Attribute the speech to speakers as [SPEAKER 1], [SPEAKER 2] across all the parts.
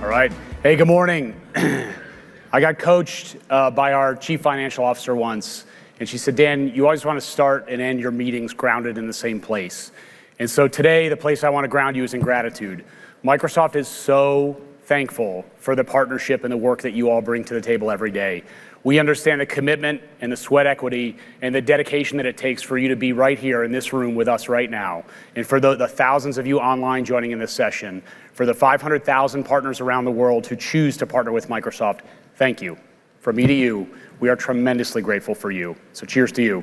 [SPEAKER 1] All right. Hey, good morning. I got coached by our chief financial officer once, and she said, Dan, you always want to start and end your meetings grounded in the same place. And so today, the place I want to ground you is in gratitude. Microsoft is so thankful for the partnership and the work that you all bring to the table every day. We understand the commitment and the sweat equity and the dedication that it takes for you to be right here in this room with us right now. And for the thousands of you online joining in this session, for the 500,000 partners around the world who choose to partner with Microsoft, thank you. From me to you, we are tremendously grateful for you. So cheers to you.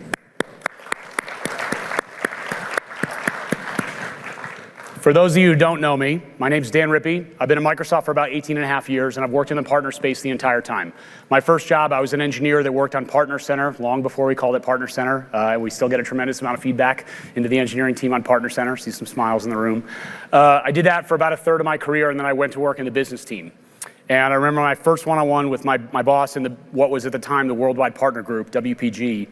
[SPEAKER 1] For those of you who don't know me, my name's Dan Rippey. I've been at Microsoft for about 18 and a half years, and I've worked in the partner space the entire time. My first job, I was an engineer that worked on Partner Center long before we called it Partner Center. We still get a tremendous amount of feedback into the engineering team on Partner Center. See some smiles in the room. I did that for about a third of my career, and then I went to work in the business team. And I remember my first one-on-one with my boss in what was at the time the Worldwide Partner Group, WPG.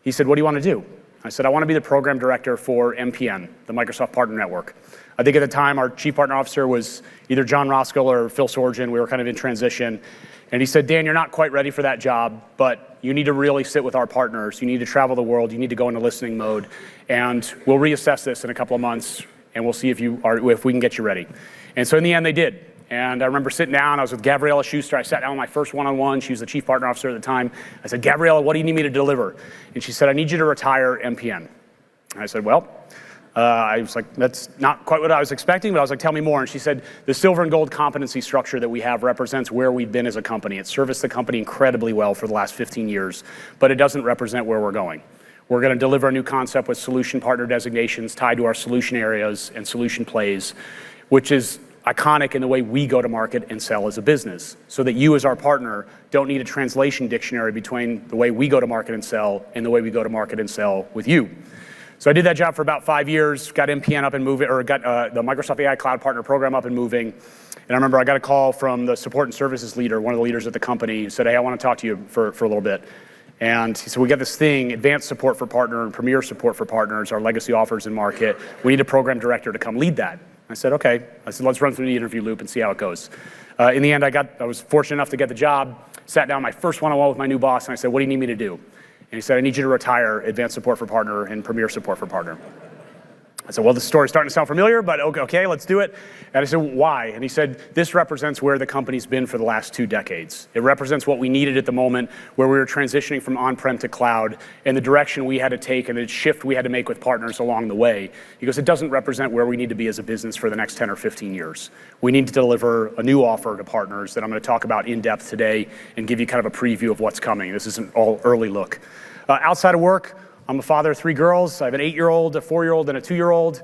[SPEAKER 1] He said, what do you want to do? I said, I want to be the program director for MPN, the Microsoft Partner Network. I think at the time, our chief partner officer was either John Roskell or Phil Sorgen. We were kind of in transition. And he said, Dan, you're not quite ready for that job, but you need to really sit with our partners. You need to travel the world. You need to go into listening mode. And we'll reassess this in a couple of months, and we'll see if we can get you ready. And so in the end, they did. And I remember sitting down. I was with Gabriella Schuster. I sat down on my first one-on-one. She was the chief partner officer at the time. I said, Gabriella, what do you need me to deliver? And she said, I need you to retire MPN. And I said, well, I was like, that's not quite what I was expecting, but I was like, tell me more. And she said, the silver and gold competency structure that we have represents where we've been as a company. It serviced the company incredibly well for the last 15 years, but it doesn't represent where we're going. We're going to deliver a new concept with solution partner designations tied to our solution areas and solution plays, which is iconic in the way we go to market and sell as a business, so that you as our partner don't need a translation dictionary between the way we go to market and sell and the way we go to market and sell with you. So I did that job for about 5 years, got MPN up and moving, or got the Microsoft AI Cloud Partner Program up and moving. And I remember I got a call from the support and services leader, one of the leaders at the company, who said, hey, I want to talk to you for a little bit. And he said, we got this thing, advanced support for partner and premier support for partners, our legacy offers in market. We need a program director to come lead that. I said, okay. I said, let's run through the interview loop and see how it goes. In the end, I was fortunate enough to get the job, sat down my first one-on-one with my new boss, and I said, what do you need me to do? And he said, I need you to retire advanced support for partner and premier support for partner. I said, well, the story's starting to sound familiar, but okay, let's do it. And I said, why? And he said, this represents where the company's been for the last 2 decades. It represents what we needed at the moment where we were transitioning from on-prem to cloud and the direction we had to take and the shift we had to make with partners along the way. He goes, it doesn't represent where we need to be as a business for the next 10 or 15 years. We need to deliver a new offer to partners that I'm going to talk about in depth today and give you kind of a preview of what's coming. This is an all early look. Outside of work, I'm a father of 3 girls. I have an 8-year-old, a 4-year-old, and a 2-year-old.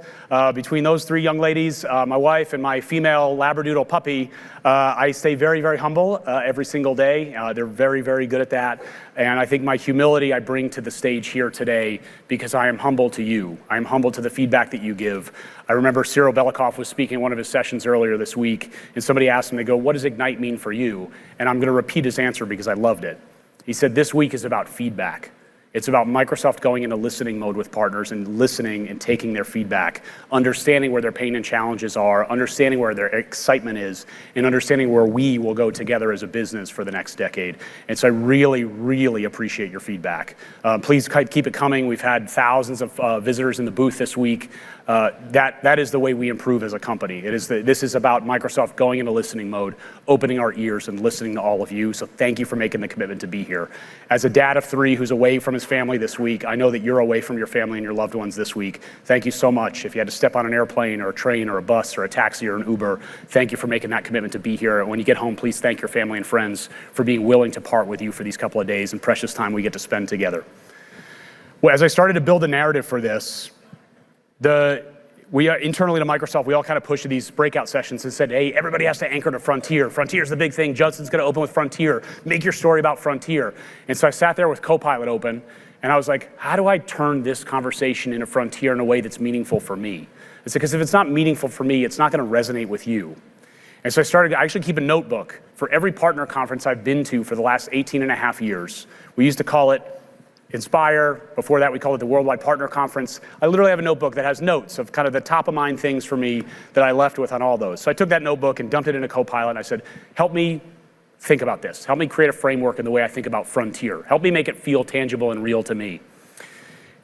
[SPEAKER 1] Between those 3 young ladies, my wife and my female Labradoodle puppy, I stay very, very humble every single day. They're very, very good at that. And I think my humility I bring to the stage here today because I am humble to you. I am humble to the feedback that you give. I remember Cyril Belikoff was speaking in one of his sessions earlier this week, and somebody asked him, they go, what does Ignite mean for you? And I'm going to repeat his answer because I loved it. He said, this week is about feedback. It's about Microsoft going into listening mode with partners and listening and taking their feedback, understanding where their pain and challenges are, understanding where their excitement is, and understanding where we will go together as a business for the next decade. And so I really, really appreciate your feedback. Please keep it coming. We've had thousands of visitors in the booth this week. That is the way we improve as a company. This is about Microsoft going into listening mode, opening our ears and listening to all of you. So thank you for making the commitment to be here. As a dad of 3 who's away from his family this week, I know that you're away from your family and your loved ones this week. Thank you so much. If you had to step on an airplane or a train or a bus or a taxi or an Uber, thank you for making that commitment to be here. And when you get home, please thank your family and friends for being willing to part with you for these couple of days and precious time we get to spend together. Well, as I started to build a narrative for this, we internally to Microsoft, we all kind of pushed these breakout sessions and said, hey, everybody has to anchor to Frontier. Frontier's the big thing. Judson's going to open with Frontier. Make your story about Frontier. And so I sat there with Copilot open, and I was like, how do I turn this conversation into Frontier in a way that's meaningful for me? I said, because if it's not meaningful for me, it's not going to resonate with you. And so I actually keep a notebook for every partner conference I've been to for the last 18 and a half years. We used to call it Inspire. Before that, we called it the Worldwide Partner Conference. I literally have a notebook that has notes of kind of the top of mind things for me that I left with on all those. So I took that notebook and dumped it into Copilot, and I said, help me think about this. Help me create a framework in the way I think about Frontier. Help me make it feel tangible and real to me.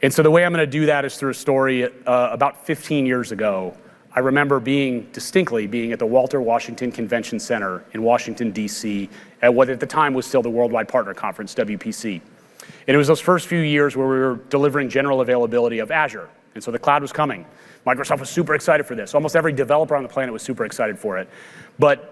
[SPEAKER 1] And so the way I'm going to do that is through a story. About 15 years ago, I remember distinctly being at the Walter Washington Convention Center in Washington, D.C., at what at the time was still the Worldwide Partner Conference, WPC. And it was those first few years where we were delivering general availability of Azure. And so the cloud was coming. Microsoft was super excited for this. Almost every developer on the planet was super excited for it. But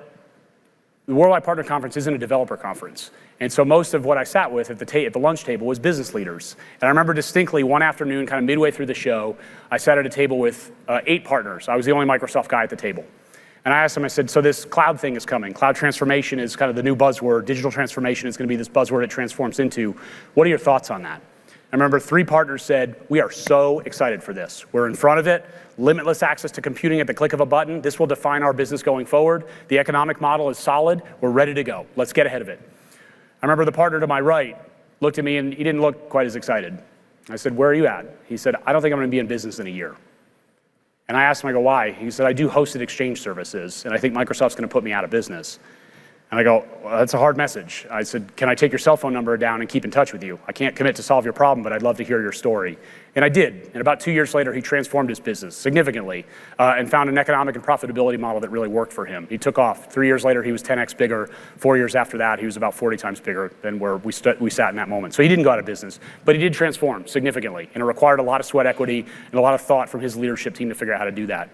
[SPEAKER 1] the Worldwide Partner Conference isn't a developer conference. And so most of what I sat with at the lunch table was business leaders. And I remember distinctly one afternoon, kind of midway through the show, I sat at a table with 8 partners. I was the only Microsoft guy at the table. And I asked them, I said, so this cloud thing is coming. Cloud transformation is kind of the new buzzword. Digital transformation is going to be this buzzword it transforms into. What are your thoughts on that? I remember 3 partners said, we are so excited for this. We're in front of it. Limitless access to computing at the click of a button. This will define our business going forward. The economic model is solid. We're ready to go. Let's get ahead of it. I remember the partner to my right looked at me, and he didn't look quite as excited. I said, where are you at? He said, I don't think I'm going to be in business in a year. And I asked him, I go, why? He said, I do hosted exchange services, and I think Microsoft's going to put me out of business. And I go, well, that's a hard message. I said, can I take your cell phone number down and keep in touch with you? I can't commit to solve your problem, but I'd love to hear your story. And I did. And about 2 years later, he transformed his business significantly and found an economic and profitability model that really worked for him. He took off. 3 years later, he was 10x bigger. 4 years after that, he was about 40 times bigger than where we sat in that moment. So he didn't go out of business, but he did transform significantly. And it required a lot of sweat equity and a lot of thought from his leadership team to figure out how to do that.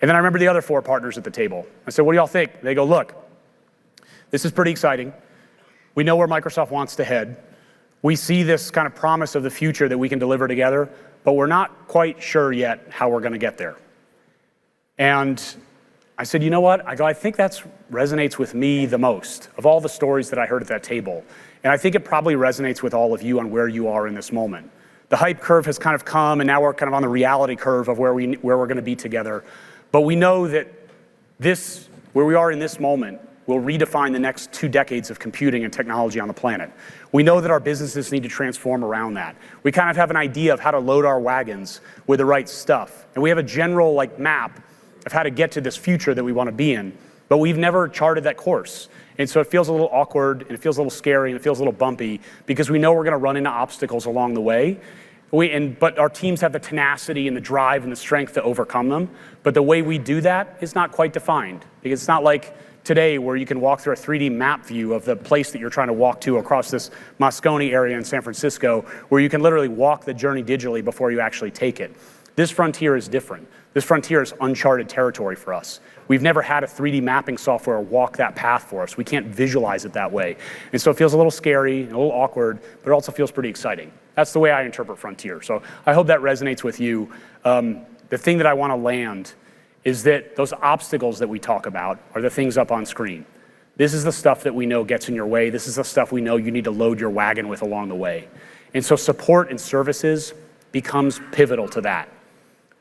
[SPEAKER 1] And then I remember the other 4 partners at the table. I said, what do y'all think? They go, look, this is pretty exciting. We know where Microsoft wants to head. We see this kind of promise of the future that we can deliver together, but we're not quite sure yet how we're going to get there. And I said, you know what? I go, I think that resonates with me the most of all the stories that I heard at that table. And I think it probably resonates with all of you on where you are in this moment. The hype curve has kind of come, and now we're kind of on the reality curve of where we're going to be together. But we know that where we are in this moment, will redefine the next 2 decades of computing and technology on the planet. We know that our businesses need to transform around that. We kind of have an idea of how to load our wagons with the right stuff. And we have a general map of how to get to this future that we want to be in, but we've never charted that course. And so it feels a little awkward, and it feels a little scary, and it feels a little bumpy because we know we're going to run into obstacles along the way. But our teams have the tenacity and the drive and the strength to overcome them. But the way we do that is not quite defined, because it's not like today where you can walk through a 3D map view of the place that you're trying to walk to across this Moscone area in San Francisco, where you can literally walk the journey digitally before you actually take it. This frontier is different. This frontier is uncharted territory for us. We've never had a 3D mapping software walk that path for us. We can't visualize it that way. And so it feels a little scary and a little awkward, but it also feels pretty exciting. That's the way I interpret frontier. So I hope that resonates with you. The thing that I want to land is that those obstacles that we talk about are the things up on screen. This is the stuff that we know gets in your way. This is the stuff we know you need to load your wagon with along the way. And so support and services becomes pivotal to that.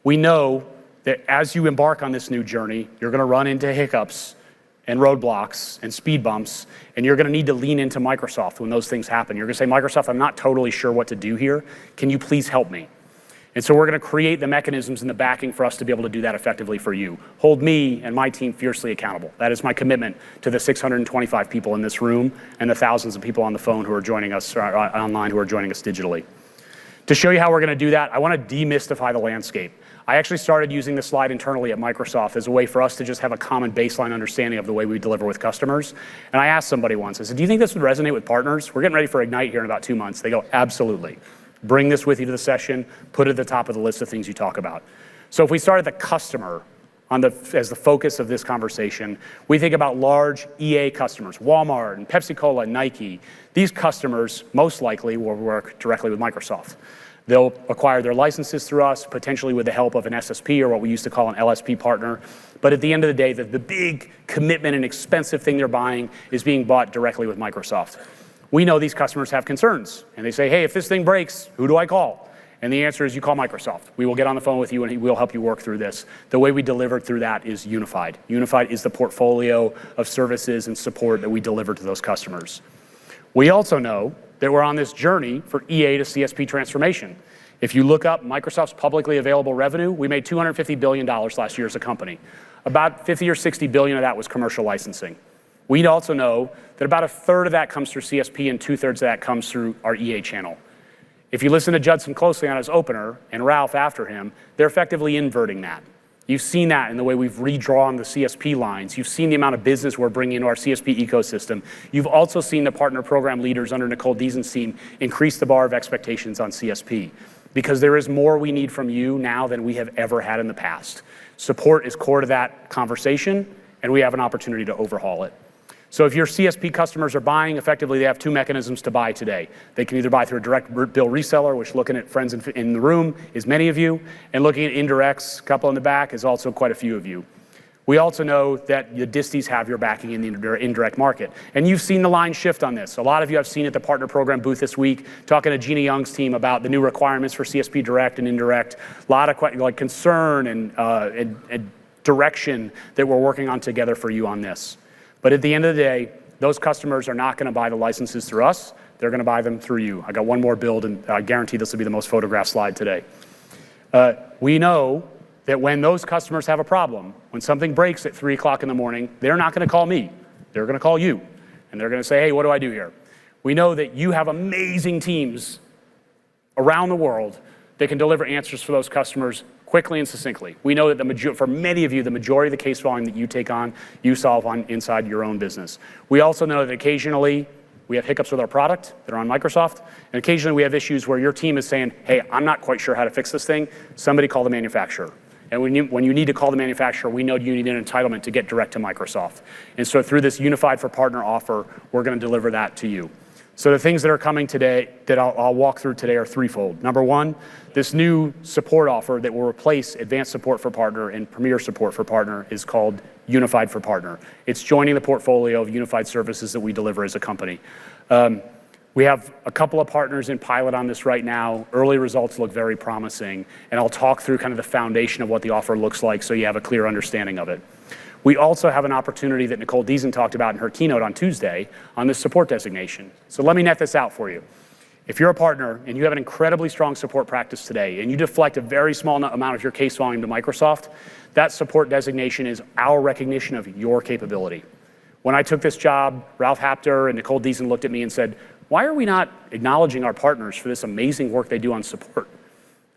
[SPEAKER 1] We know that as you embark on this new journey, you're going to run into hiccups and roadblocks and speed bumps, and you're going to need to lean into Microsoft when those things happen. You're going to say, Microsoft, I'm not totally sure what to do here. Can you please help me? And so we're going to create the mechanisms and the backing for us to be able to do that effectively for you. Hold me and my team fiercely accountable. That is my commitment to the 625 people in this room and the thousands of people on the phone who are joining us online, who are joining us digitally. To show you how we're going to do that, I want to demystify the landscape. I actually started using this slide internally at Microsoft as a way for us to just have a common baseline understanding of the way we deliver with customers. And I asked somebody once, I said, do you think this would resonate with partners? We're getting ready for Ignite here in about 2 months. They go, absolutely. Bring this with you to the session, put it at the top of the list of things you talk about. So if we start at the customer as the focus of this conversation, we think about large EA customers, Walmart and Pepsi Cola and Nike. These customers most likely will work directly with Microsoft. They'll acquire their licenses through us, potentially with the help of an SSP or what we used to call an LSP partner. But at the end of the day, the big commitment and expensive thing they're buying is being bought directly with Microsoft. We know these customers have concerns, and they say, hey, if this thing breaks, who do I call? And the answer is you call Microsoft. We will get on the phone with you, and we'll help you work through this. The way we deliver through that is Unified. Unified is the portfolio of services and support that we deliver to those customers. We also know that we're on this journey for EA to CSP transformation. If you look up Microsoft's publicly available revenue, we made $250 billion last year as a company. About 50 or 60 billion of that was commercial licensing. We also know that about a third of that comes through CSP and 2/3 of that comes through our EA channel. If you listen to Judson closely on his opener and Ralph after him, they're effectively inverting that. You've seen that in the way we've redrawn the CSP lines. You've seen the amount of business we're bringing into our CSP ecosystem. You've also seen the partner program leaders under 𝗦𝗲𝘀𝗀𝗀𝗀's team increase the bar of expectations on CSP, because there is more we need from you now than we have ever had in the past. Support is core to that conversation, and we have an opportunity to overhaul it. So if your CSP customers are buying, effectively they have two mechanisms to buy today. They can either buy through a direct bill reseller, which, looking at friends in the room, is many of you, and looking at indirects, a couple in the back, is also quite a few of you. We also know that the disties have your backing in the indirect market. And you've seen the line shift on this. A lot of you I've seen at the partner program booth this week, talking to Gina Young's team about the new requirements for CSP direct and indirect. A lot of concern and direction that we're working on together for you on this. But at the end of the day, those customers are not going to buy the licenses through us. They're going to buy them through you. I got one more build, and I guarantee this will be the most photographed slide today. We know that when those customers have a problem, when something breaks at 3 o'clock in the morning, they're not going to call me. They're going to call you. And they're going to say, hey, what do I do here? We know that you have amazing teams around the world that can deliver answers for those customers quickly and succinctly. We know that for many of you, the majority of the case volume that you take on, you solve on inside your own business. We also know that occasionally we have hiccups with our product that are on Microsoft, and occasionally we have issues where your team is saying, hey, I'm not quite sure how to fix this thing. Somebody call the manufacturer. And when you need to call the manufacturer, we know you need an entitlement to get direct to Microsoft. And so through this Unified for Partner offer, we're going to deliver that to you. So the things that are coming today that I'll walk through today are threefold. Number one, this new support offer that will replace Advanced Support for Partner and Premier Support for Partner is called Unified for Partner. It's joining the portfolio of unified services that we deliver as a company. We have a couple of partners in pilot on this right now. Early results look very promising, and I'll talk through kind of the foundation of what the offer looks like so you have a clear understanding of it. We also have an opportunity that 𝗦𝗲𝘀𝘀𝗀𝗀 talked about in her keynote on Tuesday on this support designation. So let me net this out for you. If you're a partner and you have an incredibly strong support practice today and you deflect a very small amount of your case volume to Microsoft, that support designation is our recognition of your capability. When I took this job, Ralph Hapter and 𝗦𝗲𝘀𝘀𝘀𝗀𝗀 looked at me and said, why are we not acknowledging our partners for this amazing work they do on support?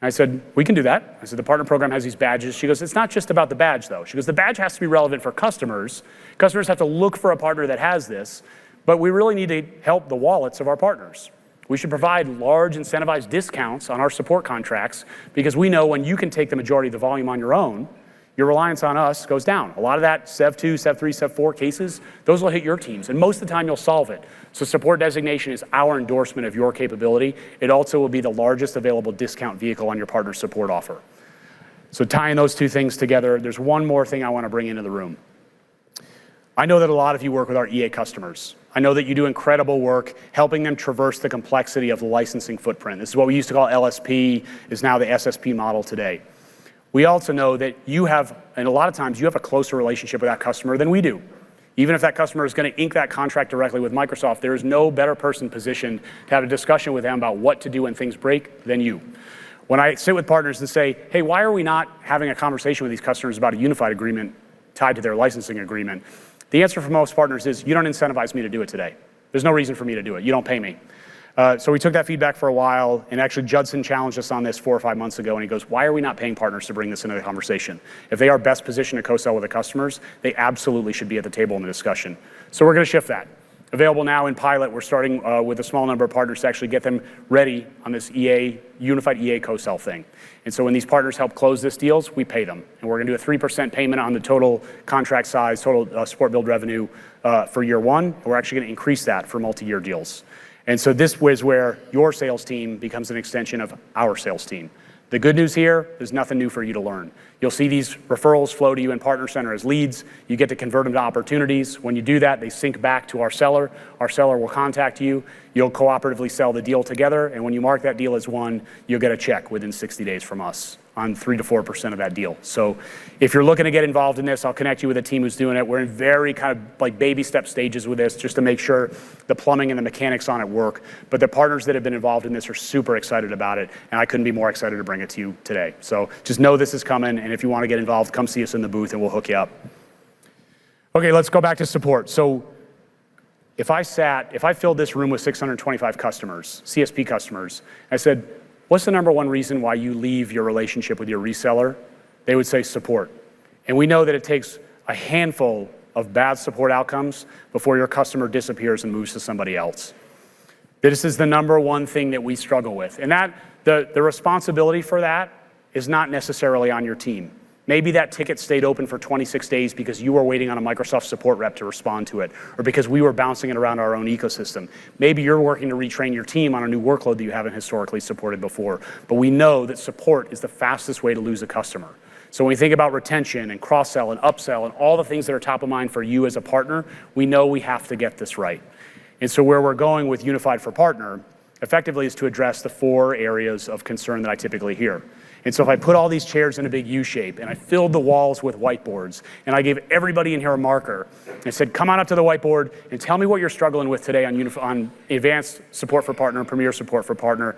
[SPEAKER 1] And I said, we can do that. I said, the partner program has these badges. She goes, it's not just about the badge, though. She goes, the badge has to be relevant for customers. Customers have to look for a partner that has this, but we really need to help the wallets of our partners. We should provide large incentivized discounts on our support contracts, because we know when you can take the majority of the volume on your own, your reliance on us goes down. A lot of that Sev 2, Sev 3, Sev 4 cases, those will hit your teams, and most of the time you'll solve it. So support designation is our endorsement of your capability. It also will be the largest available discount vehicle on your partner support offer. So tying those two things together, there's one more thing I want to bring into the room. I know that a lot of you work with our EA customers. I know that you do incredible work helping them traverse the complexity of the licensing footprint. This is what we used to call LSP, is now the SSP model today. We also know that you have, and a lot of times you have a closer relationship with that customer than we do. Even if that customer is going to ink that contract directly with Microsoft, there is no better person positioned to have a discussion with them about what to do when things break than you. When I sit with partners and say, hey, why are we not having a conversation with these customers about a unified agreement tied to their licensing agreement? The answer for most partners is, you don't incentivize me to do it today. There's no reason for me to do it. You don't pay me. So we took that feedback for a while, and actually Judson challenged us on this 4 or 5 months ago, and he goes, why are we not paying partners to bring this into the conversation? If they are best positioned to co-sell with the customers, they absolutely should be at the table in the discussion. So we're going to shift that. Available now in pilot, we're starting with a small number of partners to actually get them ready on this unified EA co-sell thing. And so when these partners help close this deals, we pay them. And we're going to do a 3% payment on the total contract size, total support build revenue for year one. And we're actually going to increase that for multi-year deals. And so this is where your sales team becomes an extension of our sales team. The good news here, there's nothing new for you to learn. You'll see these referrals flow to you in Partner Center as leads. You get to convert them to opportunities. When you do that, they sync back to our seller. Our seller will contact you. You'll cooperatively sell the deal together. And when you mark that deal as won, you'll get a check within 60 days from us on 3 to 4% of that deal. So if you're looking to get involved in this, I'll connect you with a team who's doing it. We're in very kind of like baby step stages with this just to make sure the plumbing and the mechanics on it work. But the partners that have been involved in this are super excited about it, and I couldn't be more excited to bring it to you today. So just know this is coming, and if you want to get involved, come see us in the booth and we'll hook you up. Okay, let's go back to support. So if I filled this room with 625 customers, CSP customers, I said, what's the number one reason why you leave your relationship with your reseller? They would say support. And we know that it takes a handful of bad support outcomes before your customer disappears and moves to somebody else. This is the number one thing that we struggle with. And the responsibility for that is not necessarily on your team. Maybe that ticket stayed open for 26 days because you were waiting on a Microsoft support rep to respond to it, or because we were bouncing it around our own ecosystem. Maybe you're working to retrain your team on a new workload that you haven't historically supported before. But we know that support is the fastest way to lose a customer. So when we think about retention and cross-sell and upsell and all the things that are top of mind for you as a partner, we know we have to get this right. And so where we're going with Unified for Partner effectively is to address the 4 areas of concern that I typically hear. And so if I put all these chairs in a big U shape and I filled the walls with whiteboards and I gave everybody in here a marker and said, come on up to the whiteboard and tell me what you're struggling with today on advanced support for partner and premier support for partner.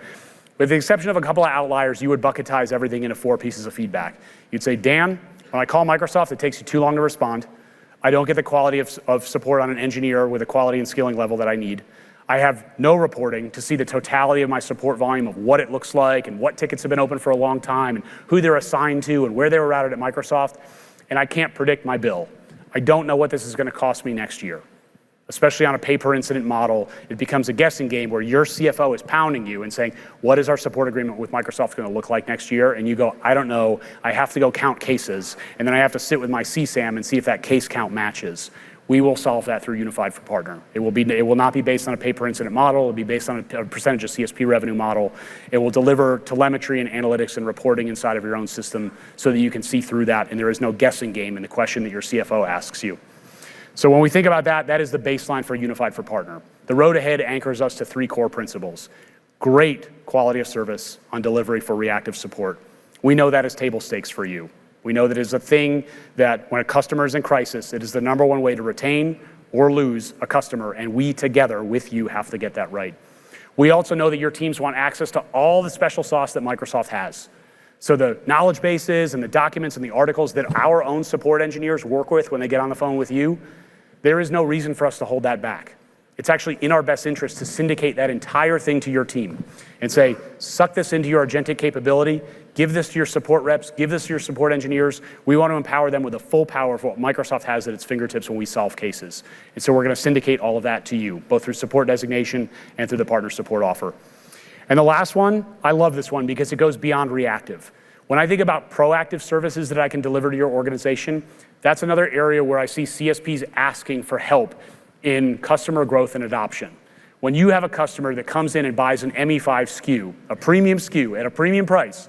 [SPEAKER 1] With the exception of a couple of outliers, you would bucketize everything into 4 pieces of feedback. You'd say, Dan, when I call Microsoft, it takes you too long to respond. I don't get the quality of support on an engineer with the quality and skilling level that I need. I have no reporting to see the totality of my support volume of what it looks like and what tickets have been open for a long time and who they're assigned to and where they were routed at Microsoft. And I can't predict my bill. I don't know what this is going to cost me next year. Especially on a pay-per-incident model, it becomes a guessing game where your CFO is pounding you and saying, what is our support agreement with Microsoft going to look like next year? And you go, I don't know. I have to go count cases. And then I have to sit with my CSAM and see if that case count matches. We will solve that through Unified for Partner. It will not be based on a pay-per-incident model. It will be based on a percentage of CSP revenue model. It will deliver telemetry and analytics and reporting inside of your own system so that you can see through that, and there is no guessing game in the question that your CFO asks you. So when we think about that, that is the baseline for Unified for Partner. The road ahead anchors us to 3 core principles. Great quality of service on delivery for reactive support. We know that is table stakes for you. We know that it is a thing that when a customer is in crisis, it is the number one way to retain or lose a customer, and we together with you have to get that right. We also know that your teams want access to all the special sauce that Microsoft has. So the knowledge bases and the documents and the articles that our own support engineers work with when they get on the phone with you, there is no reason for us to hold that back. It's actually in our best interest to syndicate that entire thing to your team and say, suck this into your agentic capability, give this to your support reps, give this to your support engineers. We want to empower them with the full power of what Microsoft has at its fingertips when we solve cases. And so we're going to syndicate all of that to you, both through support designation and through the partner support offer. And the last one, I love this one because it goes beyond reactive. When I think about proactive services that I can deliver to your organization, that's another area where I see CSPs asking for help in customer growth and adoption. When you have a customer that comes in and buys an ME5 SKU, a premium SKU at a premium price,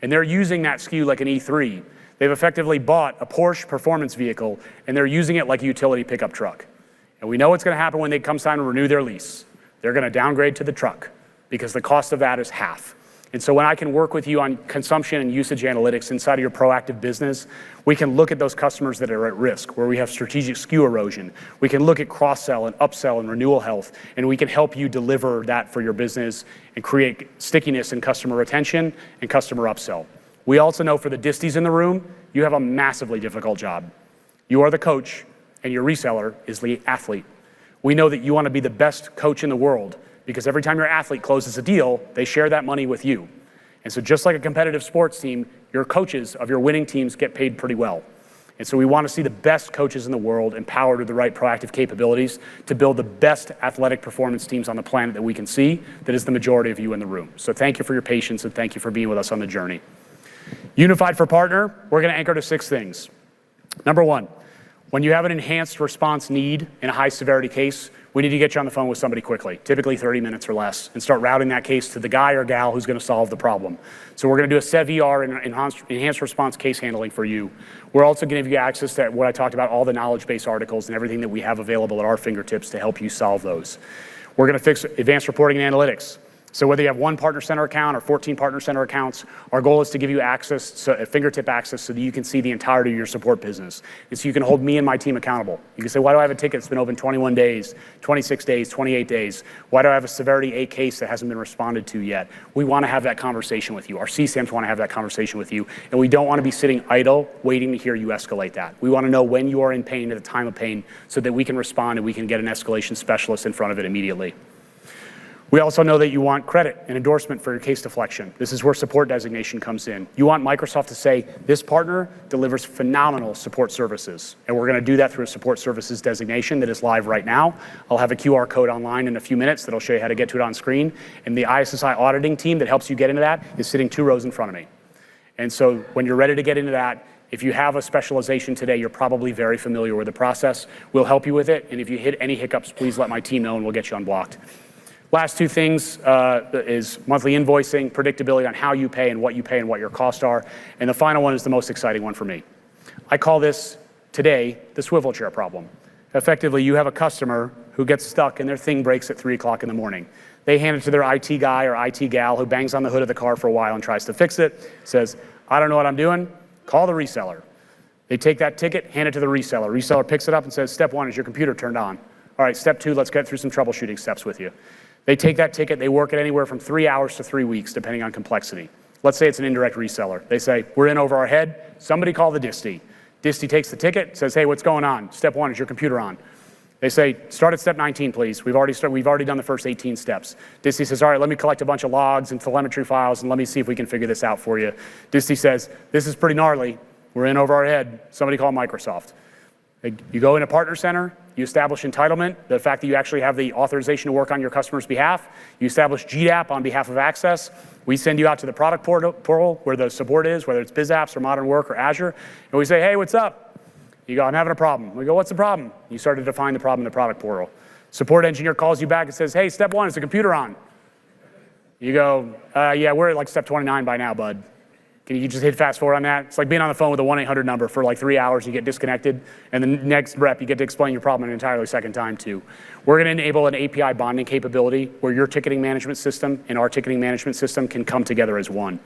[SPEAKER 1] and they're using that SKU like an E3, they've effectively bought a Porsche performance vehicle and they're using it like a utility pickup truck. And we know what's going to happen when it comes time to renew their lease. They're going to downgrade to the truck because the cost of that is half. And so when I can work with you on consumption and usage analytics inside of your proactive business, we can look at those customers that are at risk, where we have strategic SKU erosion. We can look at cross-sell and upsell and renewal health, and we can help you deliver that for your business and create stickiness in customer retention and customer upsell. We also know for the disties in the room, you have a massively difficult job. You are the coach, and your reseller is the athlete. We know that you want to be the best coach in the world, because every time your athlete closes a deal, they share that money with you. And so just like a competitive sports team, your coaches of your winning teams get paid pretty well. And so we want to see the best coaches in the world empowered with the right proactive capabilities to build the best athletic performance teams on the planet that we can see, that is the majority of you in the room. So thank you for your patience and thank you for being with us on the journey. Unified for Partner, we're going to anchor to 6 things. Number 1, when you have an enhanced response need in a high severity case, we need to get you on the phone with somebody quickly, typically 30 minutes or less, and start routing that case to the guy or gal who's going to solve the problem. So we're going to do a SEV-ER and enhanced response case handling for you. We're also going to give you access to what I talked about, all the knowledge base articles and everything that we have available at our fingertips to help you solve those. We're going to fix advanced reporting and analytics. So whether you have one Partner Center account or 14 Partner Center accounts, our goal is to give you access, fingertip access, so that you can see the entirety of your support business. And so you can hold me and my team accountable. You can say, why do I have a ticket that's been open 21 days, 26 days, 28 days? Why do I have a severity A case that hasn't been responded to yet? We want to have that conversation with you. Our CSAMs want to have that conversation with you. And we don't want to be sitting idle waiting to hear you escalate that. We want to know when you are in pain at a time of pain so that we can respond and we can get an escalation specialist in front of it immediately. We also know that you want credit and endorsement for your case deflection. This is where support designation comes in. You want Microsoft to say, this partner delivers phenomenal support services. And we're going to do that through a support services designation that is live right now. I'll have a QR code online in a few minutes that'll show you how to get to it on screen. And the ISSI auditing team that helps you get into that is sitting 2 rows in front of me. And so when you're ready to get into that, if you have a specialization today, you're probably very familiar with the process. We'll help you with it. And if you hit any hiccups, please let my team know and we'll get you unblocked. Last 2 things is monthly invoicing, predictability on how you pay and what your costs are. And the final one is the most exciting one for me. I call this today the swivel chair problem. Effectively, you have a customer who gets stuck and their thing breaks at 3 o'clock in the morning. They hand it to their IT guy or IT gal who bangs on the hood of the car for a while and tries to fix it, says, I don't know what I'm doing, call the reseller. They take that ticket, hand it to the reseller. Reseller picks it up and says, step 1, is your computer turned on? All right, step 2, let's get through some troubleshooting steps with you. They take that ticket, they work it anywhere from 3 hours to 3 weeks, depending on complexity. Let's say it's an indirect reseller. They say, we're in over our head, somebody call the disty. Disty takes the ticket, says, hey, what's going on? Step 1, is your computer on? They say, start at step 19, please. We've already done the first 18 steps. Disty says, all right, let me collect a bunch of logs and telemetry files and let me see if we can figure this out for you. Disty says, this is pretty gnarly. We're in over our head. Somebody call Microsoft. You go in a partner center, you establish entitlement, the fact that you actually have the authorization to work on your customer's behalf. You establish GDAP on behalf of Access. We send you out to the product portal where the support is, whether it's BizApps or Modern Work or Azure. And we say, hey, what's up? You go, I'm having a problem. We go, what's the problem? You start to define the problem in the product portal. Support engineer calls you back and says, hey, step 1, is the computer on? You go, yeah, we're at like step 29 by now, bud. Can you just hit fast forward on that? It's like being on the phone with a 1-800 number for like 3 hours, you get disconnected, and the next rep, you get to explain your problem an entirely second time too. We're gonna enable an API bonding capability where your ticketing management system and our ticketing management system can come together as one.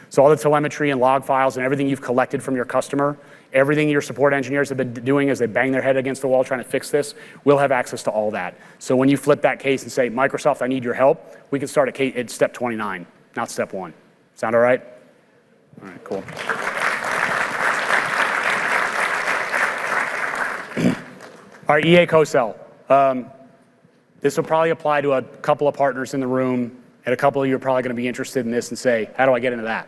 [SPEAKER 1] So all the telemetry and log files and everything you've collected from your customer, everything your support engineers have been doing as they bang their head against the wall trying to fix this, we'll have access to all that. So when you flip that case and say, Microsoft, I need your help, we can start at step 29, not step 1. Sound all right? All right, cool. All right, EA co-sell. This will probably apply to a couple of partners in the room, and a couple of you are probably going to be interested in this and say, how do I get into that?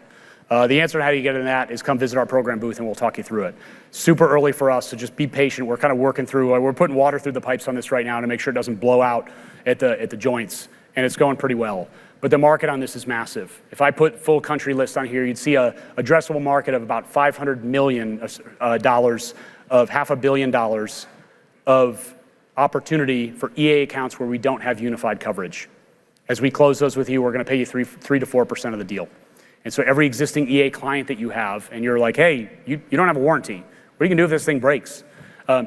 [SPEAKER 1] The answer to how do you get into that is come visit our program booth and we'll talk you through it. Super early for us, so just be patient. We're kind of working through, we're putting water through the pipes on this right now to make sure it doesn't blow out at the joints, and it's going pretty well. But the market on this is massive. If I put full country list on here, you'd see a addressable market of about $500 million of $500 million of opportunity for EA accounts where we don't have unified coverage. As we close those with you, we're gonna pay you 3 to 4% of the deal. And so every existing EA client that you have, and you're like, hey, you don't have a warranty. What are you gonna do if this thing breaks?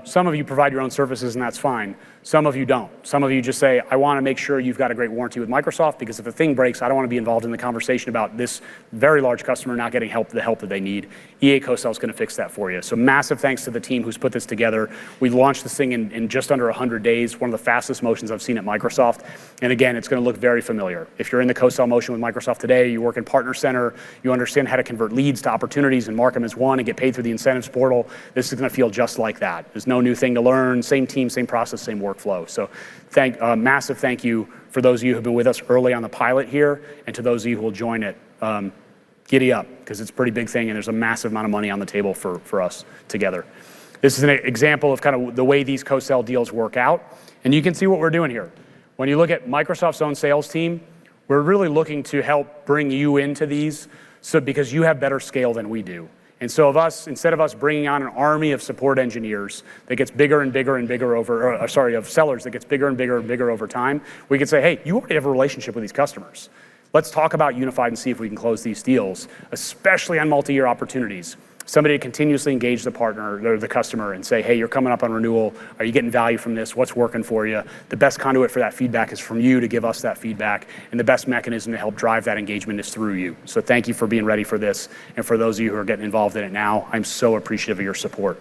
[SPEAKER 1] Some of you provide your own services and that's fine. Some of you don't. Some of you just say, I want to make sure you've got a great warranty with Microsoft because if a thing breaks, I don't want to be involved in the conversation about this very large customer not getting the help that they need. EA co-sell is going to fix that for you. So massive thanks to the team who's put this together. We launched this thing in just under 100 days, one of the fastest motions I've seen at Microsoft. And again, it's going to look very familiar. If you're in the co-sell motion with Microsoft today, you work in Partner Center, you understand how to convert leads to opportunities and mark them as one and get paid through the incentives portal, this is going to feel just like that. There's no new thing to learn, same team, same process, same workflow. So massive thank you for those of you who've been with us early on the pilot here, and to those of you who will join it. Giddy up, because it's a pretty big thing and there's a massive amount of money on the table for us together. This is an example of kind of the way these co-sell deals work out, and you can see what we're doing here. When you look at Microsoft's own sales team, we're really looking to help bring you into these because you have better scale than we do. And so instead of us bringing on an army of support engineers that gets bigger and bigger and bigger of sellers that gets bigger and bigger and bigger over time, we can say, hey, you already have a relationship with these customers. Let's talk about Unified and see if we can close these deals, especially on multi-year opportunities. somebody to continuously engage the partner or the customer and say, hey, you're coming up on renewal. Are you getting value from this? What's working for you? The best conduit for that feedback is from you to give us that feedback, and the best mechanism to help drive that engagement is through you. So thank you for being ready for this, and for those of you who are getting involved in it now, I'm so appreciative of your support.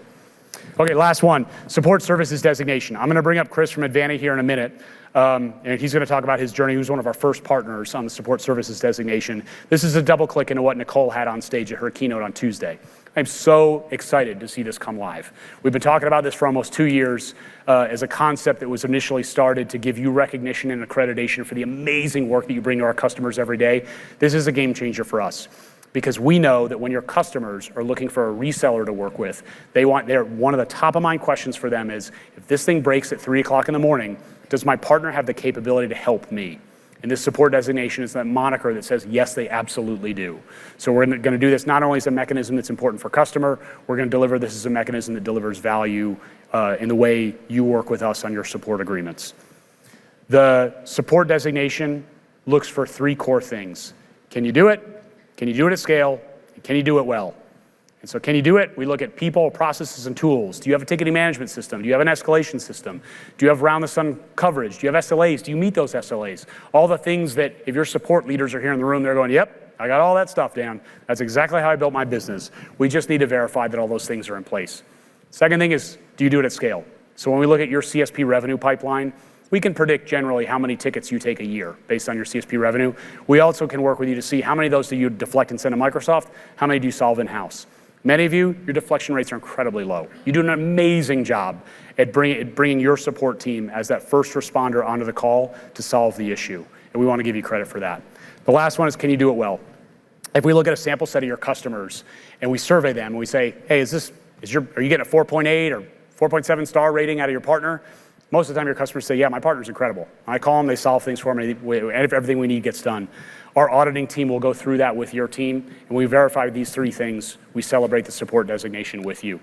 [SPEAKER 1] Okay, last one, Support Services Designation. I'm gonna bring up Chris from 𝗦𝗲𝗀 here in a minute, and he's gonna talk about his journey. He was one of our first partners on the Support Services Designation. This is a double click into what Nicole had on stage at her keynote on Tuesday. I'm so excited to see this come live. We've been talking about this for almost 2 years as a concept that was initially started to give you recognition and accreditation for the amazing work that you bring to our customers every day. This is a game changer for us, because we know that when your customers are looking for a reseller to work with, one of the top of mind questions for them is, if this thing breaks at 3 o'clock in the morning, does my partner have the capability to help me? And this support designation is that moniker that says, yes, they absolutely do. So we're gonna do this not only as a mechanism that's important for customer, we're gonna deliver this as a mechanism that delivers value in the way you work with us on your support agreements. The support designation looks for 3 core things. Can you do it? Can you do it at scale? Can you do it well? And so can you do it? We look at people, processes, and tools. Do you have a ticketing management system? Do you have an escalation system? Do you have round-the-sun coverage? Do you have SLAs? Do you meet those SLAs? All the things that if your support leaders are here in the room, they're going, yep, I got all that stuff, Dan. That's exactly how I built my business. We just need to verify that all those things are in place. Second thing is, do you do it at scale? So when we look at your CSP revenue pipeline, we can predict generally how many tickets you take a year based on your CSP revenue. We also can work with you to see how many of those do you deflect and send to Microsoft, how many do you solve in-house. Many of you, your deflection rates are incredibly low. You do an amazing job at bringing your support team as that first responder onto the call to solve the issue, and we want to give you credit for that. The last one is, can you do it well? If we look at a sample set of your customers and we survey them and we say, hey, are you getting a 4.8 or 4.7 star rating out of your partner? Most of the time your customers say, yeah, my partner's incredible. I call them, they solve things for me, everything we need gets done. Our auditing team will go through that with your team, and we verify these 3 things. We celebrate the support designation with you.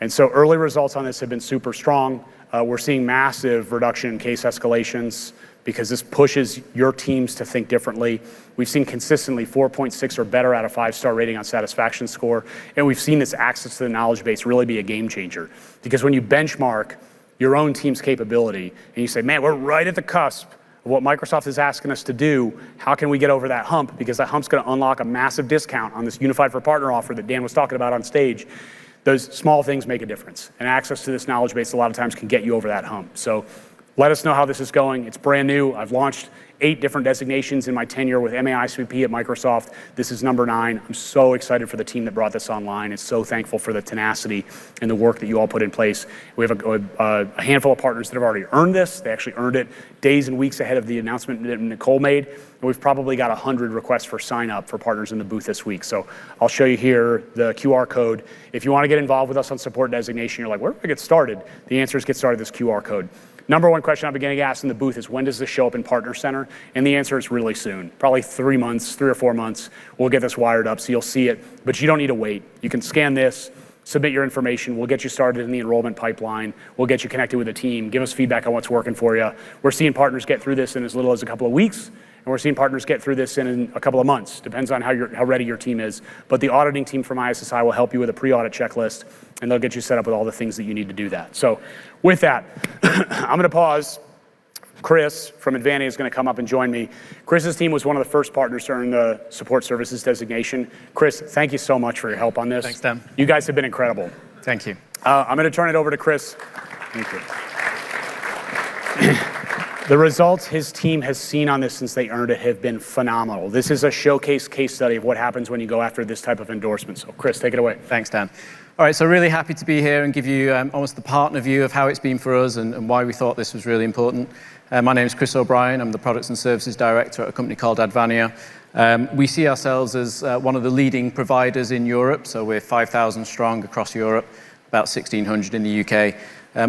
[SPEAKER 1] And so early results on this have been super strong. We're seeing massive reduction in case escalations because this pushes your teams to think differently. We've seen consistently 4.6 or better out of 5-star rating on satisfaction score, and we've seen this access to the knowledge base really be a game changer. Because when you benchmark your own team's capability and you say, man, we're right at the cusp of what Microsoft is asking us to do, how can we get over that hump? Because that hump's gonna unlock a massive discount on this Unified for Partner offer that Dan was talking about on stage. Those small things make a difference, and access to this knowledge base a lot of times can get you over that hump. So let us know how this is going. It's brand new. I've launched 8 different designations in my tenure with 𝗦𝗽𝗍𝒂 at Microsoft. This is number 9. I'm so excited for the team that brought this online. It's so thankful for the tenacity and the work that you all put in place. We have a handful of partners that have already earned this. They actually earned it days and weeks ahead of the announcement that Nicole made. And we've probably got 100 requests for sign up for partners in the booth this week. So I'll show you here the QR code. If you want to get involved with us on support designation, you're like, where do I get started? The answer is get started with this QR code. Number 1 question I'm beginning to ask in the booth is, when does this show up in Partner Center? And the answer is really soon, probably 3 months, 3 or 4 months. We'll get this wired up so you'll see it, but you don't need to wait. You can scan this, submit your information. We'll get you started in the enrollment pipeline. We'll get you connected with the team. Give us feedback on what's working for you. We're seeing partners get through this in as little as a couple of weeks, and we're seeing partners get through this in a couple of months. Depends on how ready your team is. But the auditing team from ISSI will help you with a pre-audit checklist, and they'll get you set up with all the things that you need to do that. So with that, I'm gonna pause. Chris from 𝗦𝗀𝗀 is going to come up and join me. Chris's team was one of the first partners to earn the Support Services Designation. Chris, thank you so much for your help on this.
[SPEAKER 2] Thanks, Dan.
[SPEAKER 1] You guys have been incredible.
[SPEAKER 2] Thank you.
[SPEAKER 1] I'm going to turn it over to Chris. Thank you. The results his team has seen on this since they earned it have been phenomenal. This is a showcase case study of what happens when you go after this type of endorsement. So Chris, take it away.
[SPEAKER 2] Thanks, Dan. All right, so really happy to be here and give you almost the partner view of how it's been for us and why we thought this was really important. My name is Chris O'Brien. I'm the Products and Services Director at a company called 𝗦𝗽𝗀𝗀. We see ourselves as one of the leading providers in Europe, so we're 5,000 strong across Europe, about 1,600 in the UK.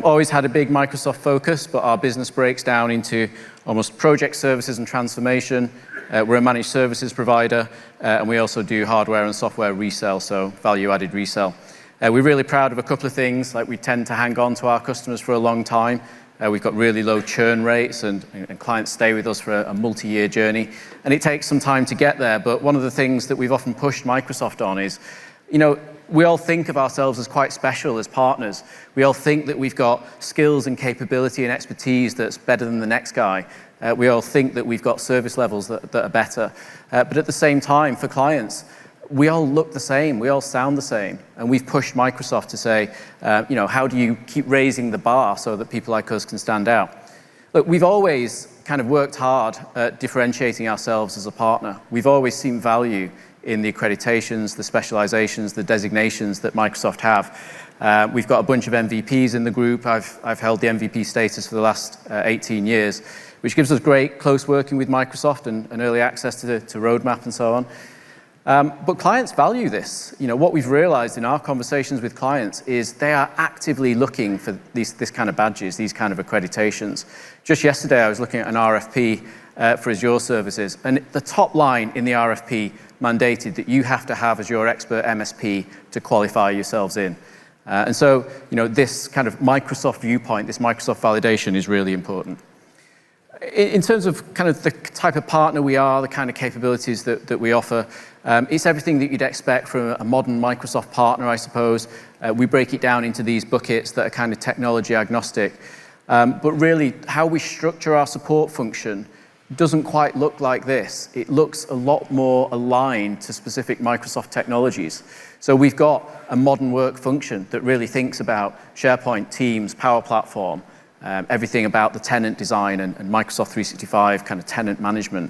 [SPEAKER 2] Always had a big Microsoft focus, but our business breaks down into almost project services and transformation. We're a managed services provider, and we also do hardware and software resale, so value-added resale. We're really proud of a couple of things, like we tend to hang on to our customers for a long time. We've got really low churn rates and clients stay with us for a multi-year journey. And it takes some time to get there, but one of the things that we've often pushed Microsoft on is, we all think of ourselves as quite special as partners. We all think that we've got skills and capability and expertise that's better than the next guy. We all think that we've got service levels that are better. But at the same time, for clients, we all look the same, we all sound the same. And we've pushed Microsoft to say, how do you keep raising the bar so that people like us can stand out? Look, we've always kind of worked hard at differentiating ourselves as a partner. We've always seen value in the accreditations, the specializations, the designations that Microsoft have. We've got a bunch of MVPs in the group. I've held the MVP status for the last 18 years, which gives us great close working with Microsoft and early access to roadmap and so on. But clients value this. What we've realized in our conversations with clients is they are actively looking for this kind of badges, these kind of accreditations. Just yesterday, I was looking at an RFP for Azure services, and the top line in the RFP mandated that you have to have Azure Expert MSP to qualify yourselves in. And so, this kind of Microsoft viewpoint, this Microsoft validation is really important. In terms of kind of the type of partner we are, the kind of capabilities that we offer, it's everything that you'd expect from a modern Microsoft partner, I suppose. We break it down into these buckets that are kind of technology agnostic. But really, how we structure our support function doesn't quite look like this. It looks a lot more aligned to specific Microsoft technologies. So we've got a modern work function that really thinks about SharePoint, Teams, Power Platform, everything about the tenant design and Microsoft 365 kind of tenant management.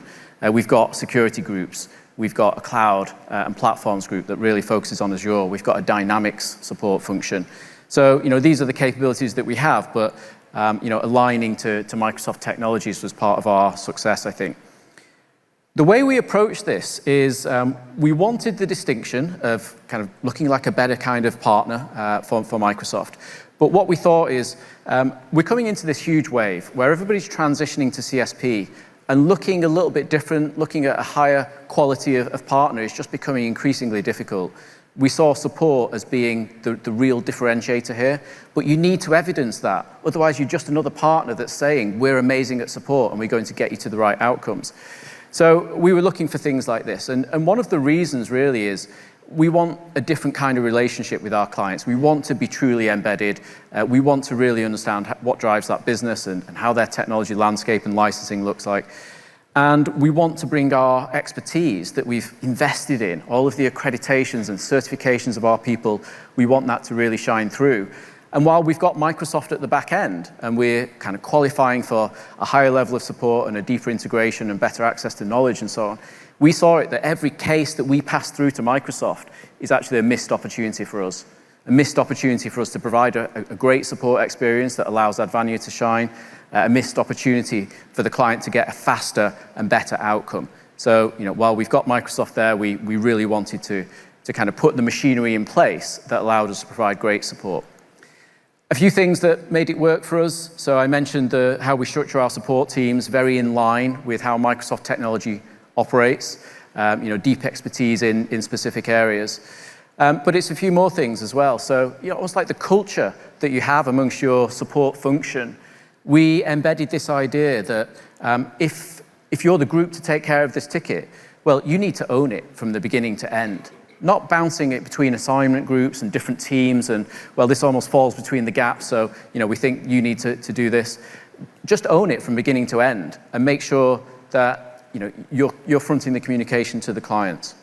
[SPEAKER 2] We've got security groups. We've got a cloud and platforms group that really focuses on Azure. We've got a Dynamics support function. So, these are the capabilities that we have, but aligning to Microsoft technologies was part of our success, I think. The way we approach this is we wanted the distinction of kind of looking like a better kind of partner for Microsoft. But what we thought is we're coming into this huge wave where everybody's transitioning to CSP and looking a little bit different, looking at a higher quality of partner is just becoming increasingly difficult. We saw support as being the real differentiator here, but you need to evidence that. Otherwise, you're just another partner that's saying, we're amazing at support and we're going to get you to the right outcomes. So we were looking for things like this. And one of the reasons really is we want a different kind of relationship with our clients. We want to be truly embedded. We want to really understand what drives that business and how their technology landscape and licensing looks like. And we want to bring our expertise that we've invested in, all of the accreditations and certifications of our people, we want that to really shine through. And while we've got Microsoft at the back end, and we're kind of qualifying for a higher level of support and a deeper integration and better access to knowledge and so on, we saw it that every case that we pass through to Microsoft is actually a missed opportunity for us. A missed opportunity for us to provide a great support experience that allows 𝗦𝗲𝗀 to shine, a missed opportunity for the client to get a faster and better outcome. So, while we've got Microsoft there, we really wanted to kind of put the machinery in place that allowed us to provide great support. A few things that made it work for us. So I mentioned how we structure our support teams, very in line with how Microsoft technology operates, deep expertise in specific areas. But it's a few more things as well. So, almost like the culture that you have amongst your support function, we embedded this idea that if you're the group to take care of this ticket, well, you need to own it from the beginning to end. Not bouncing it between assignment groups and different teams and, well, this almost falls between the gaps, so, we think you need to do this. Just own it from beginning to end and make sure that, you're fronting the communication to the clients.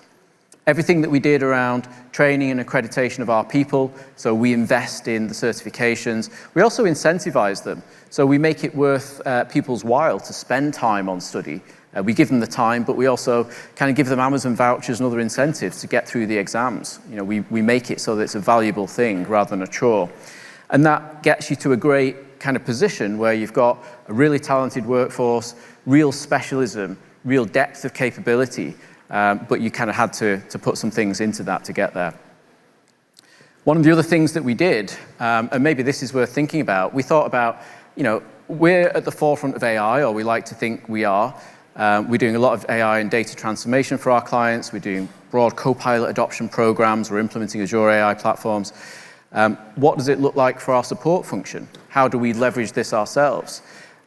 [SPEAKER 2] Everything that we did around training and accreditation of our people, so we invest in the certifications. We also incentivize them, so we make it worth people's while to spend time on study. We give them the time, but we also kind of give them Amazon vouchers and other incentives to get through the exams. We make it so that it's a valuable thing rather than a chore. And that gets you to a great kind of position where you've got a really talented workforce, real specialism, real depth of capability, but you kind of had to put some things into that to get there. One of the other things that we did, and maybe this is worth thinking about, we thought about, we're at the forefront of AI, or we like to think we are. We're doing a lot of AI and data transformation for our clients. We're doing broad Copilot adoption programs. We're implementing Azure AI platforms. What does it look like for our support function? How do we leverage this ourselves?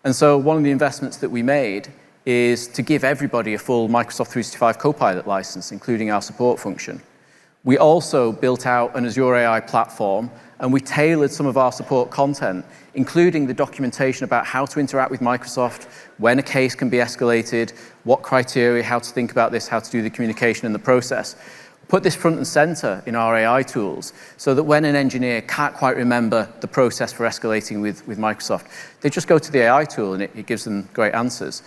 [SPEAKER 2] And so one of the investments that we made is to give everybody a full Microsoft 365 Copilot license, including our support function. We also built out an Azure AI platform, and we tailored some of our support content, including the documentation about how to interact with Microsoft, when a case can be escalated, what criteria, how to think about this, how to do the communication and the process. Put this front and center in our AI tools so that when an engineer can't quite remember the process for escalating with Microsoft, they just go to the AI tool and it gives them great answers.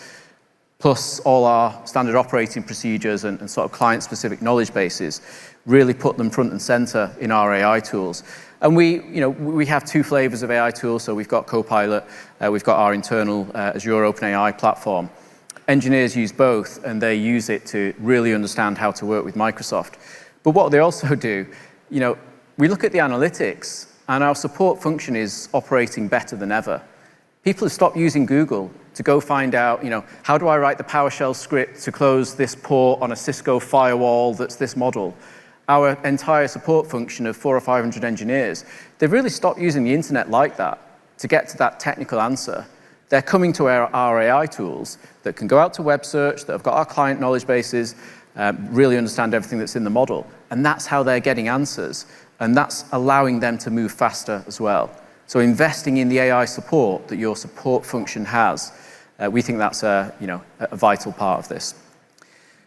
[SPEAKER 2] Plus all our standard operating procedures and sort of client-specific knowledge bases really put them front and center in our AI tools. And we have two flavors of AI tools. So we've got Copilot, we've got our internal Azure OpenAI platform. Engineers use both, and they use it to really understand how to work with Microsoft. But what they also do, we look at the analytics, and our support function is operating better than ever. People have stopped using Google to go find out, how do I write the PowerShell script to close this port on a Cisco firewall that's this model? Our entire support function of 400 or 500 engineers, they've really stopped using the internet like that to get to that technical answer. They're coming to our AI tools that can go out to web search, that have got our client knowledge bases, really understand everything that's in the model. And that's how they're getting answers. And that's allowing them to move faster as well. So investing in the AI support that your support function has, we think that's a vital part of this.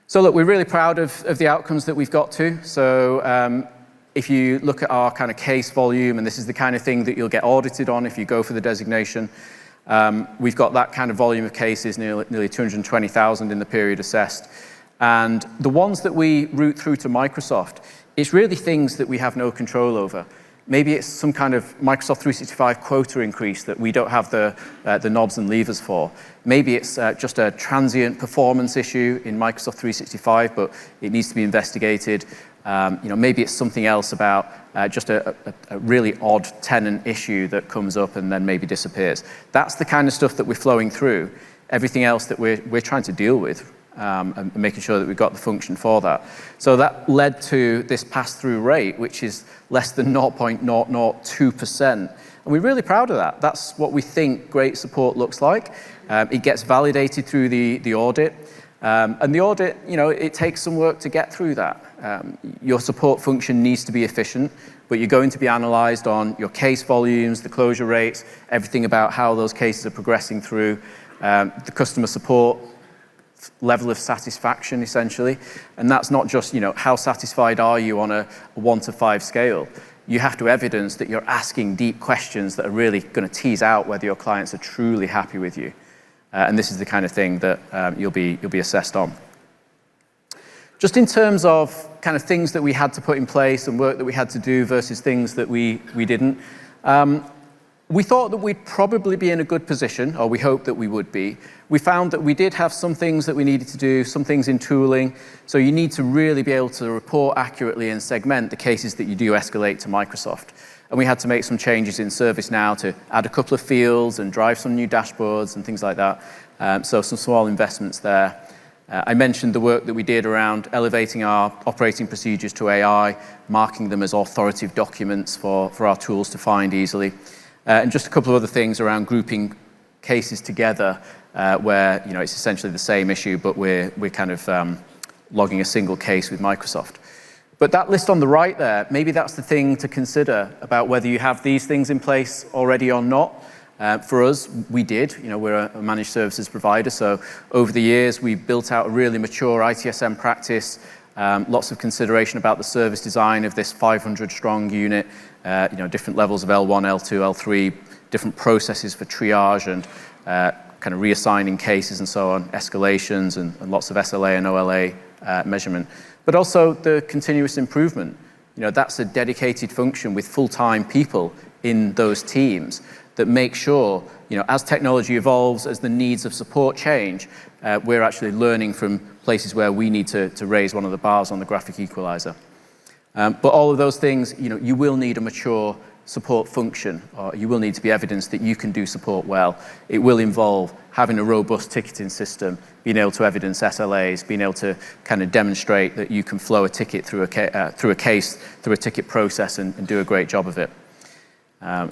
[SPEAKER 2] So look, we're really proud of the outcomes that we've got to. So if you look at our kind of case volume, and this is the kind of thing that you'll get audited on if you go for the designation, we've got that kind of volume of cases, nearly 220,000 in the period assessed. And the ones that we route through to Microsoft, it's really things that we have no control over. Maybe it's some kind of Microsoft 365 quota increase that we don't have the knobs and levers for. Maybe it's just a transient performance issue in Microsoft 365, but it needs to be investigated. Maybe it's something else about just a really odd tenant issue that comes up and then maybe disappears. That's the kind of stuff that we're flowing through. Everything else that we're trying to deal with and making sure that we've got the function for that. So that led to this pass-through rate, which is less than 0.002%. And we're really proud of that. That's what we think great support looks like. It gets validated through the audit. And the audit, it takes some work to get through that. Your support function needs to be efficient, but you're going to be analyzed on your case volumes, the closure rates, everything about how those cases are progressing through, the customer support level of satisfaction, essentially. And that's not just, how satisfied are you on a 1 to 5 scale. You have to evidence that you're asking deep questions that are really going to tease out whether your clients are truly happy with you. And this is the kind of thing that you'll be assessed on. Just in terms of kind of things that we had to put in place and work that we had to do versus things that we didn't, we thought that we'd probably be in a good position, or we hoped that we would be. We found that we did have some things that we needed to do, some things in tooling. So you need to really be able to report accurately and segment the cases that you do escalate to Microsoft. And we had to make some changes in ServiceNow to add a couple of fields and drive some new dashboards and things like that. So some small investments there. I mentioned the work that we did around elevating our operating procedures to AI, marking them as authoritative documents for our tools to find easily. And just a couple of other things around grouping cases together where it's essentially the same issue, but we're kind of logging a single case with Microsoft. But that list on the right there, maybe that's the thing to consider about whether you have these things in place already or not. For us, we did. We're a managed services provider, so over the years we've built out a really mature ITSM practice, lots of consideration about the service design of this 500-strong unit, different levels of L1, L2, L3, different processes for triage and kind of reassigning cases and so on, escalations and lots of SLA and OLA measurement. But also the continuous improvement. That's a dedicated function with full-time people in those teams that make sure, as technology evolves, as the needs of support change, we're actually learning from places where we need to raise one of the bars on the graphic equalizer. But all of those things, you will need a mature support function, or you will need to be evidenced that you can do support well. It will involve having a robust ticketing system, being able to evidence SLAs, being able to kind of demonstrate that you can flow a ticket through a case, through a ticket process and do a great job of it.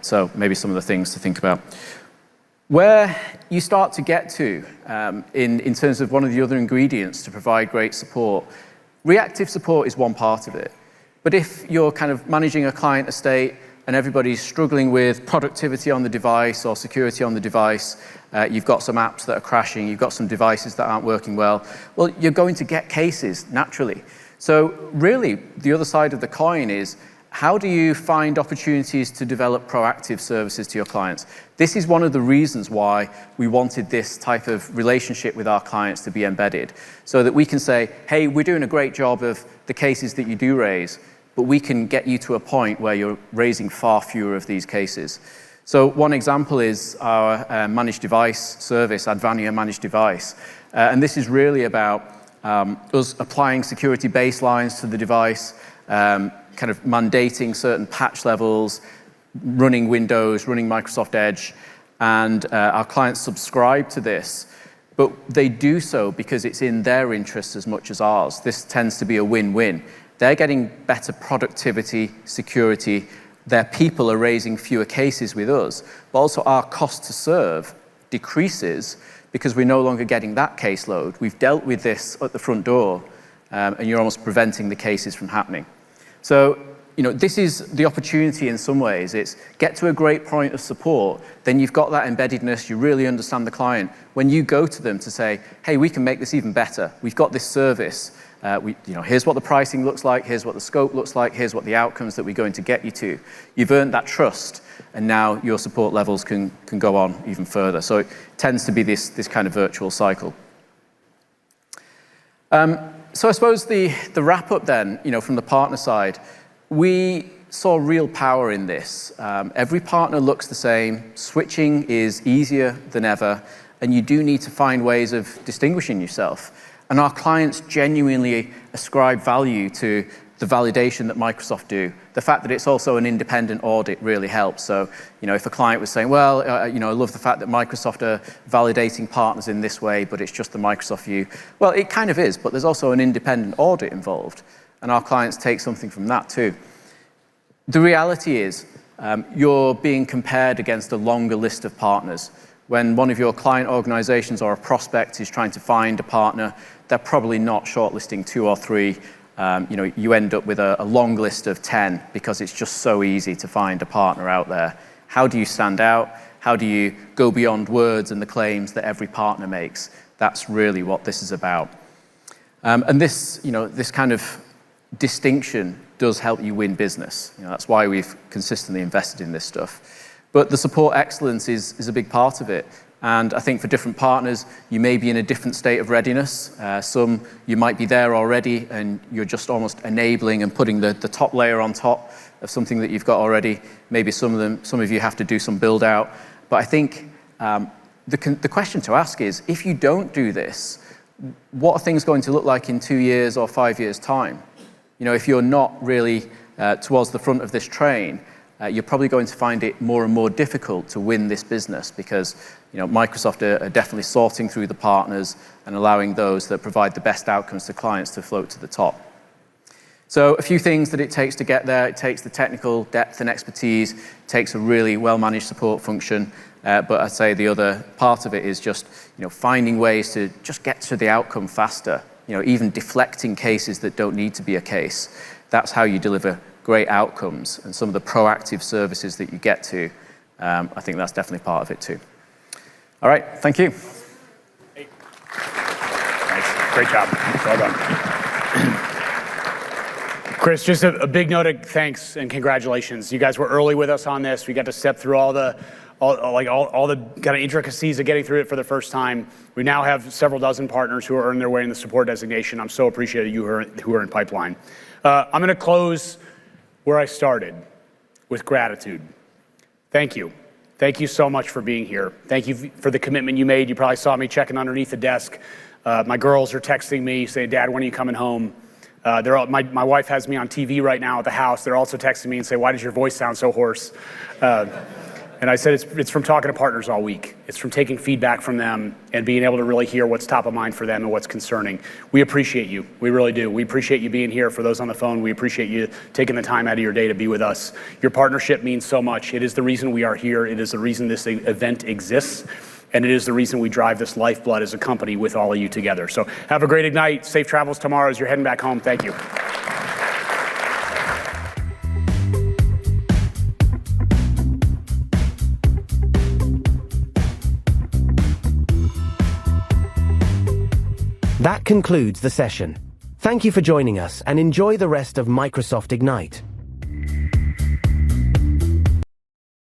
[SPEAKER 2] So maybe some of the things to think about. Where you start to get to in terms of one of the other ingredients to provide great support, reactive support is one part of it. But if you're kind of managing a client estate and everybody's struggling with productivity on the device or security on the device, you've got some apps that are crashing, you've got some devices that aren't working well you're going to get cases naturally. So really, the other side of the coin is, how do you find opportunities to develop proactive services to your clients? This is one of the reasons why we wanted this type of relationship with our clients to be embedded, so that we can say, hey, we're doing a great job of the cases that you do raise, but we can get you to a point where you're raising far fewer of these cases. So one example is our managed device service, 𝗦𝗽𝗲𝗸𝗀 managed device. And this is really about us applying security baselines to the device, kind of mandating certain patch levels, running Windows, running Microsoft Edge, and our clients subscribe to this, but they do so because it's in their interests as much as ours. This tends to be a win-win. They're getting better productivity, security, their people are raising fewer cases with us, but also our cost to serve decreases because we're no longer getting that caseload. We've dealt with this at the front door, and you're almost preventing the cases from happening. So, this is the opportunity in some ways. It's get to a great point of support, then you've got that embeddedness, you really understand the client. When you go to them to say, hey, we can make this even better, we've got this service, here's what the pricing looks like, here's what the scope looks like, here's what the outcomes that we're going to get you to. You've earned that trust, and now your support levels can go on even further. So it tends to be this kind of virtual cycle. So I suppose the wrap up then, from the partner side, we saw real power in this. Every partner looks the same, switching is easier than ever, and you do need to find ways of distinguishing yourself. And our clients genuinely ascribe value to the validation that Microsoft do. The fact that it's also an independent audit really helps. So, if a client was saying, well, I love the fact that Microsoft are validating partners in this way, but it's just the Microsoft view. Well, it kind of is, but there's also an independent audit involved, and our clients take something from that too. The reality is, you're being compared against a longer list of partners. When one of your client organizations or a prospect is trying to find a partner, they're probably not shortlisting 2 or 3. You end up with a long list of 10 because it's just so easy to find a partner out there. How do you stand out? How do you go beyond words and the claims that every partner makes? That's really what this is about. And this kind of distinction does help you win business. That's why we've consistently invested in this stuff. But the support excellence is a big part of it. And I think for different partners, you may be in a different state of readiness. Some, you might be there already and you're just almost enabling and putting the top layer on top of something that you've got already. Maybe some of you have to do some build out. But I think the question to ask is, if you don't do this, what are things going to look like in 2 years or 5 years' time? If you're not really towards the front of this train, you're probably going to find it more and more difficult to win this business because Microsoft are definitely sorting through the partners and allowing those that provide the best outcomes to clients to float to the top. So a few things that it takes to get there. It takes the technical depth and expertise. It takes a really well-managed support function. But I'd say the other part of it is just finding ways to just get to the outcome faster. Even deflecting cases that don't need to be a case. That's how you deliver great outcomes, and some of the proactive services that you get to, I think that's definitely part of it too. All right, thank you.
[SPEAKER 1] Hey. Nice, great job, well done. Chris, just a big note of thanks and congratulations. You guys were early with us on this. We got to step through all the kind of intricacies of getting through it for the first time. We now have several dozen partners who are earning their way in the support designation. I'm so appreciative of you who are in pipeline. I'm going to close where I started, with gratitude. Thank you. Thank you so much for being here. Thank you for the commitment you made. You probably saw me checking underneath the desk. My girls are texting me saying, Dad, when are you coming home? My wife has me on TV right now at the house. They're also texting me and say, why does your voice sound so hoarse? And I said, it's from talking to partners all week. It's from taking feedback from them and being able to really hear what's top of mind for them and what's concerning. We appreciate you. We really do. We appreciate you being here. For those on the phone, we appreciate you taking the time out of your day to be with us. Your partnership means so much. It is the reason we are here. It is the reason this event exists. And it is the reason we drive this lifeblood as a company with all of you together. So have a great Ignite. Safe travels tomorrow as you're heading back home. Thank you.
[SPEAKER 3] That concludes the session. Thank you for joining us and enjoy the rest of Microsoft Ignite.